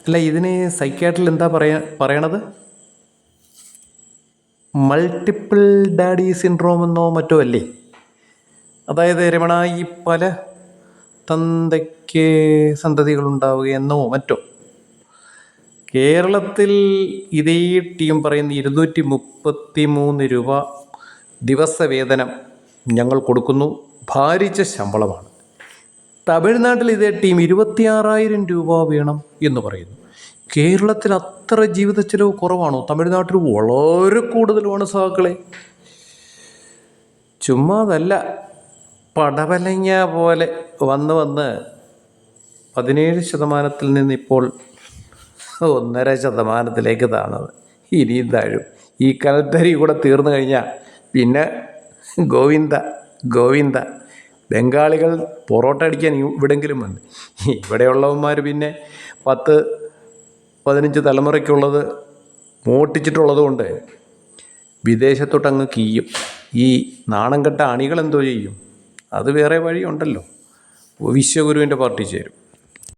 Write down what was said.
അല്ല, ഇതിന് സൈക്യാട്രിൽ എന്താ പറയണത്? മൾട്ടിപ്പിൾ ഡാഡി സിൻഡ്രോം എന്നോ മറ്റോ അല്ലേ? അതായത് രമണ, ഈ പല തന്തയ്ക്ക് സന്തതികളുണ്ടാവുകയെന്നോ മറ്റോ. കേരളത്തിൽ ഇതേ ടീം പറയുന്ന 233 രൂപ ദിവസവേതനം ഞങ്ങൾ കൊടുക്കുന്നു, ഭാരിച്ച ശമ്പളമാണ്. തമിഴ്നാട്ടിൽ ഇതേ ടീം 26,000 രൂപ വേണം എന്ന് പറയുന്നു. കേരളത്തിൽ അത്ര ജീവിത ചെലവ് കുറവാണോ? തമിഴ്നാട്ടിൽ വളരെ കൂടുതലുമാണ് സഹാക്കളെ. ചുമ്മാതല്ല, പടവലങ്ങ പോലെ വന്ന് 17% നിന്നിപ്പോൾ 1.5% താണത്. ഇനിയും താഴും. ഈ കലത്തരി കൂടെ തീർന്നു കഴിഞ്ഞാൽ പിന്നെ ഗോവിന്ദ ഗോവിന്ദ. ബംഗാളികൾ പൊറോട്ട അടിക്കാൻ ഇവിടെങ്കിലും വന്നു. ഇവിടെയുള്ളവന്മാർ പിന്നെ 10-15 തലമുറയ്ക്കുള്ളത് മോട്ടിച്ചിട്ടുള്ളത് കൊണ്ട് വിദേശത്തോട്ടങ്ങ് കീയും. ഈ നാണം കെട്ട അണികൾ എന്തോ ചെയ്യും? അത് വേറെ വഴിയുണ്ടല്ലോ. വിശ്വഗുരുവിൻ്റെ പാർട്ടി ചേരും.